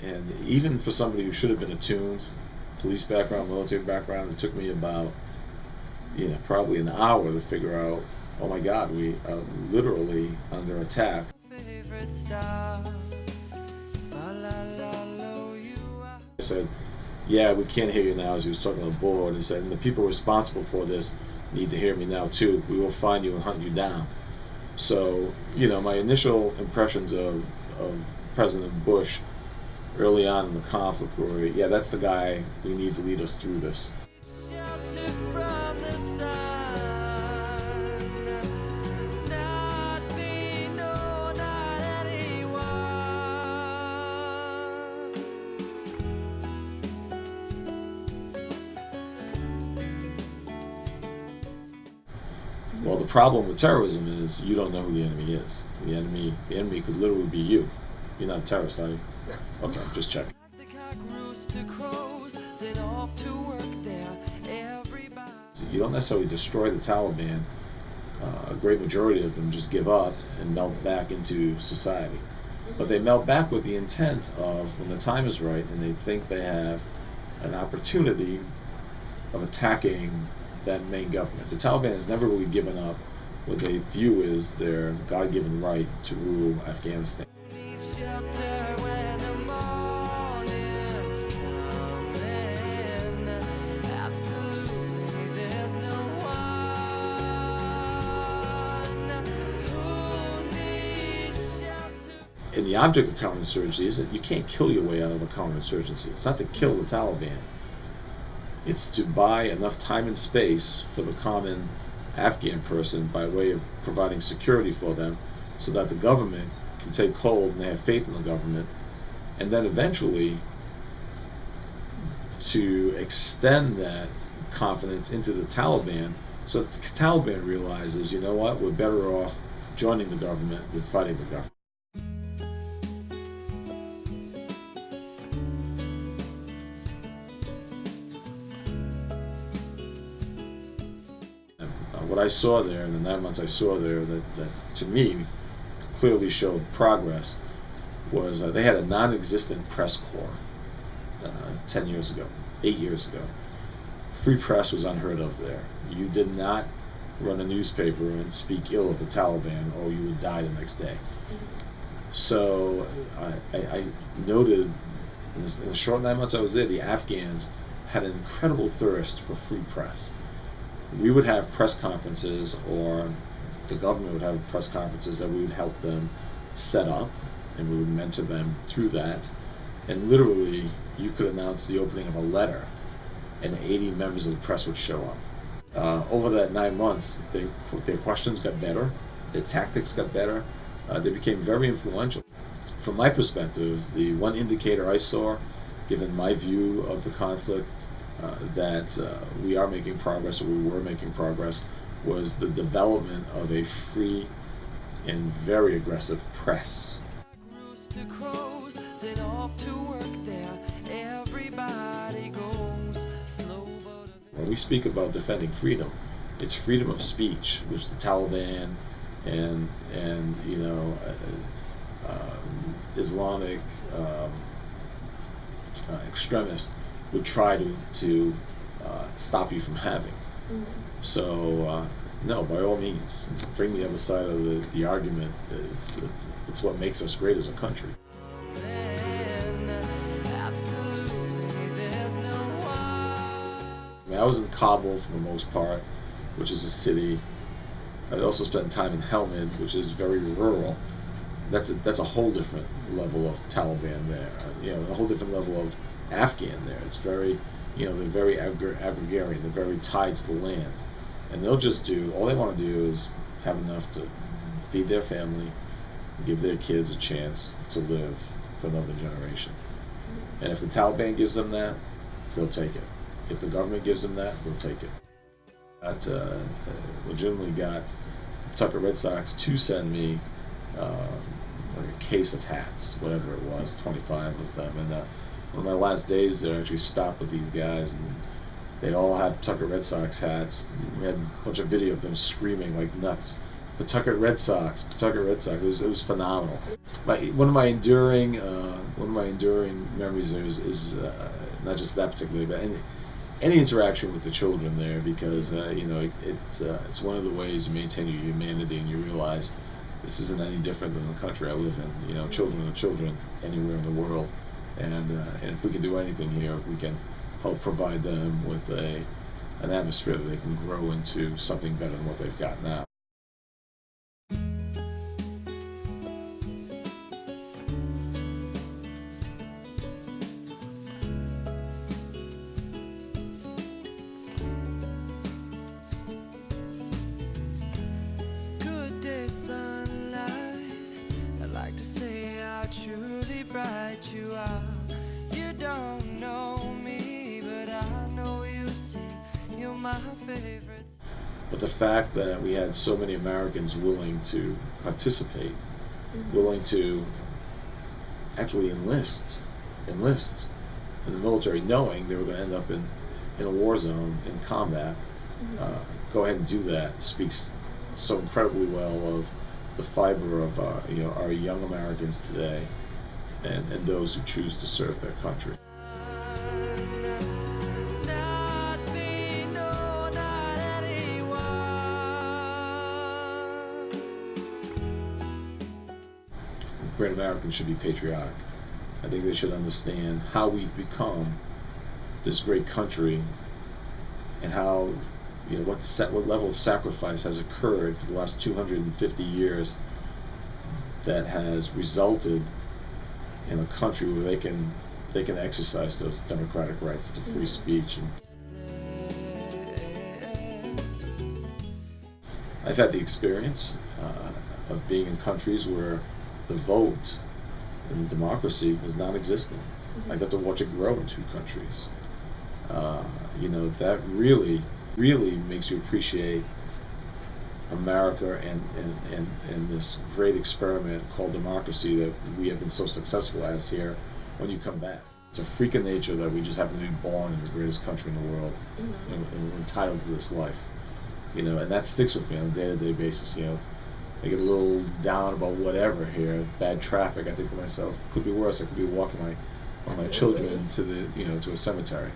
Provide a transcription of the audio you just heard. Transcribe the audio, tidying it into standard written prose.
And even for somebody who should have been attuned, police background, military background, it took me about, probably an hour to figure out, oh my God, we are literally under attack. I said, yeah, we can't hear you now, as he was talking on the board. He said, and the people responsible for this need to hear me now too. We will find you and hunt you down. So, my initial impressions of President Bush early on in the conflict were, yeah, that's the guy we need to lead us through this. Well, the problem with terrorism is you don't know who the enemy is. The enemy could literally be you. You're not a terrorist, are you? Yeah. Okay, just checking. You don't necessarily destroy the Taliban. A great majority of them just give up and melt back into society. But they melt back with the intent of, when the time is right and they think they have an opportunity of attacking that main government. The Taliban has never really given up what they view as their God-given right to rule Afghanistan. And the object of counterinsurgency is that you can't kill your way out of a counterinsurgency. It's not to kill the Taliban. It's to buy enough time and space for the common Afghan person by way of providing security for them so that the government can take hold and they have faith in the government, and then eventually to extend that confidence into the Taliban so that the Taliban realizes, you know what, we're better off joining the government than fighting the government. What I saw there in the 9 months I saw there that to me clearly showed progress was they had a non-existent press corps 10 years ago, 8 years ago. Free press was unheard of there. You did not run a newspaper and speak ill of the Taliban or you would die the next day. So I noted in the short 9 months I was there, the Afghans had an incredible thirst for free press. We would have press conferences, or the government would have press conferences that we would help them set up, and we would mentor them through that. And literally, you could announce the opening of a letter, and 80 members of the press would show up. Over that 9 months, their questions got better, their tactics got better, they became very influential. From my perspective, the one indicator I saw, given my view of the conflict, that we are making progress, or we were making progress, was the development of a free and very aggressive press. When we speak about defending freedom, it's freedom of speech, which the Taliban and Islamic extremists would try to stop you from having. Mm-hmm. So no, by all means, bring the other side of the argument. It's what makes us great as a country. I was in Kabul for the most part, which is a city. I also spent time in Helmand, which is very rural. That's a whole different level of Taliban there. A whole different level of Afghan there. It's very, they're very agrarian. They're very tied to the land, and they'll just all they want to do is have enough to feed their family, give their kids a chance to live for another generation. And if the Taliban gives them that, they'll take it. If the government gives them that, they'll take it. That legitimately got Tucker Red Sox to send me like a case of hats, whatever it was, 25 of them. And one of my last days there, I actually stopped with these guys, and they all had Tucker Red Sox hats. We had a bunch of video of them screaming like nuts. Pawtucket Red Sox, Pawtucket Red Sox. It was phenomenal. One of my enduring one of my enduring memories there is not just that particularly, but any interaction with the children there, because it's one of the ways you maintain your humanity, and you realize this isn't any different than the country I live in. Children are children anywhere in the world, and if we can do anything here, we can help provide them with an atmosphere that they can grow into something better than what they've got now. Good day, sunlight. I'd like to say how truly bright you are. You don't know me, but I know you see. You're my favorite. But the fact that we had so many Americans willing to participate, willing to actually enlist in the military, knowing they were going to end up in a war zone, in combat, go ahead and do that, speaks so incredibly well of the fiber of our young Americans today, and those who choose to serve their country. Great Americans should be patriotic. I think they should understand how we've become this great country, and how what level of sacrifice has occurred for the last 250 years that has resulted in a country where they can exercise those democratic rights to free speech. And I've had the experience of being in countries where the vote in democracy was non-existent. I got to watch it grow in two countries. That really makes you appreciate America and this great experiment called democracy that we have been so successful as here when you come back. It's a freak of nature that we just happen to be born in the greatest country in the world, and we're entitled to this life. And that sticks with me on a day-to-day basis. I get a little down about whatever here, bad traffic. I think to myself, could be worse. I could be walking my children to a cemetery.